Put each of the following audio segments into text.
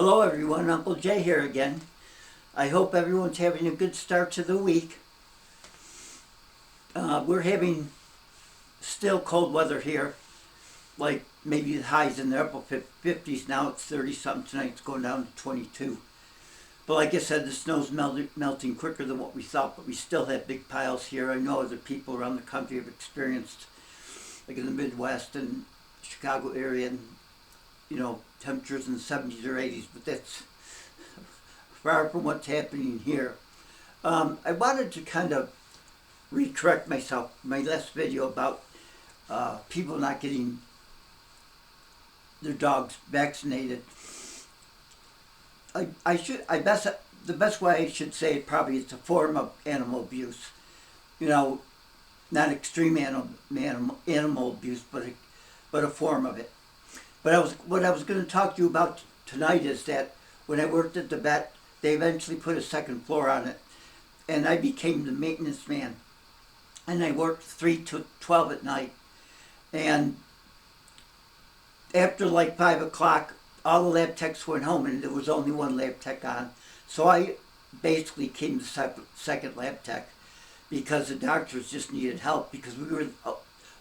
Hello everyone, Uncle Jay here again. I hope everyone's having a good start to the week. We're having still cold weather here, like maybe the highs in the upper 50s. Now it's 30 something tonight, it's going down to 22. But like I said, the snow's melting quicker than what we thought, but we still have big piles here. I know other people around the country have experienced, like in the Midwest and Chicago area, and temperatures in the 70s or 80s, but that's far from what's happening here. I wanted to kind of recorrect myself, my last video about people not getting their dogs vaccinated. The best way I should say it probably is a form of animal abuse. Not extreme animal abuse, but a form of it. But what I was going to talk to you about tonight is that when I worked at the vet, they eventually put a second floor on it, and I became the maintenance man. And I worked 3 to 12 at night. And after like 5 o'clock, all the lab techs went home, and there was only one lab tech on. So I basically became the second lab tech because the doctors just needed help, because we were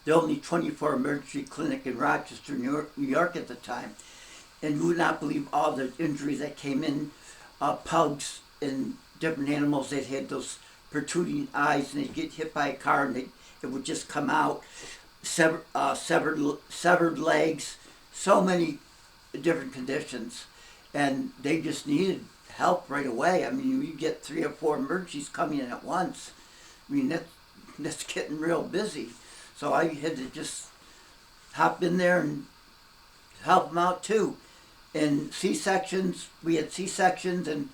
the only 24 emergency clinic in Rochester, New York at the time. And you would not believe all the injuries that came in. Pugs and different animals that had those protruding eyes, and they'd get hit by a car and it would just come out. Severed legs, so many different conditions. And they just needed help right away. I mean, you get 3 or 4 emergencies coming in at once. I mean, that's getting real busy. So I had to just hop in there and help them out too. And C-sections, we had C-sections, and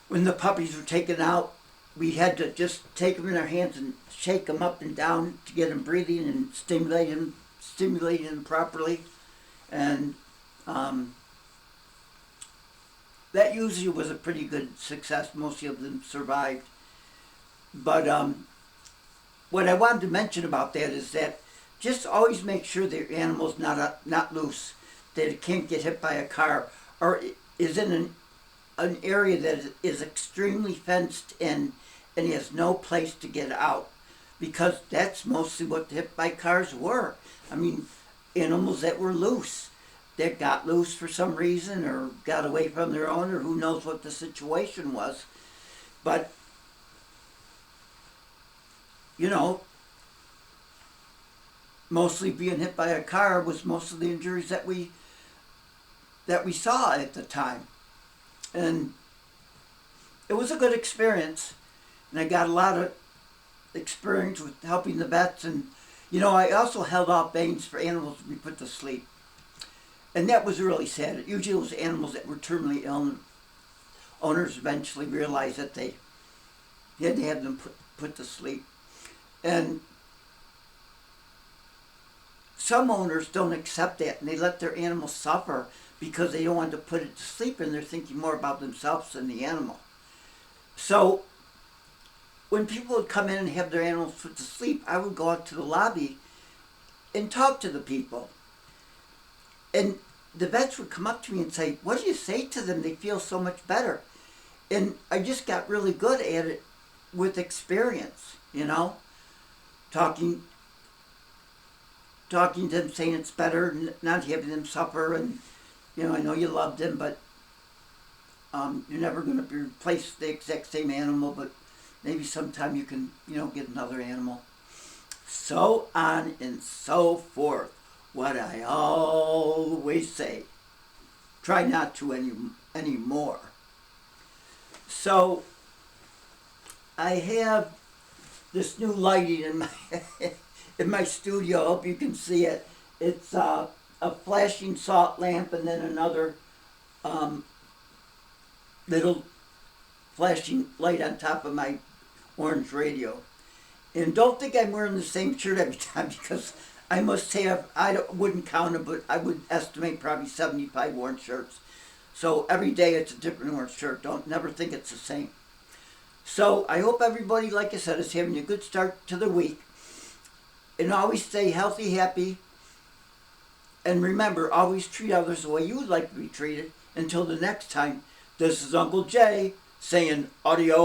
when the puppies were taken out, we had to just take them in our hands and shake them up and down to get them breathing and stimulating them properly. And that usually was a pretty good success. Most of them survived. But what I wanted to mention about that is that just always make sure that your animal's not loose, that it can't get hit by a car, or is in an area that is extremely fenced in and has no place to get out, because that's mostly what the hit by cars were. I mean, animals that were loose, that got loose for some reason or got away from their owner, who knows what the situation was. But mostly being hit by a car was most of the injuries that we saw at the time. And it was a good experience, and I got a lot of experience with helping the vets. And I also held off bangs for animals to be put to sleep, and that was really sad. It usually was animals that were terminally ill, and owners eventually realized that they had to have them put to sleep. And some owners don't accept that, and they let their animal suffer because they don't want to put it to sleep, and they're thinking more about themselves than the animal. So when people would come in and have their animals put to sleep, I would go out to the lobby and talk to the people. And the vets would come up to me and say, "What do you say to them? They feel so much better." And I just got really good at it with experience, talking to them, saying it's better, not having them suffer. And I know you love them, but you're never going to replace the exact same animal, but maybe sometime you can get another animal, so on and so forth. What I always say, try not to anymore. So I have this new lighting in my studio. I hope you can see it. It's a flashing salt lamp, and then another little flashing light on top of my orange radio. And don't think I'm wearing the same shirt every time, because I must have, wouldn't count them, but I would estimate probably 75 orange shirts. So every day it's a different orange shirt. Never think it's the same. So I hope everybody, like I said, is having a good start to the week. And always stay healthy, happy. And remember, always treat others the way you would like to be treated. Until the next time, this is Uncle Jay saying adios.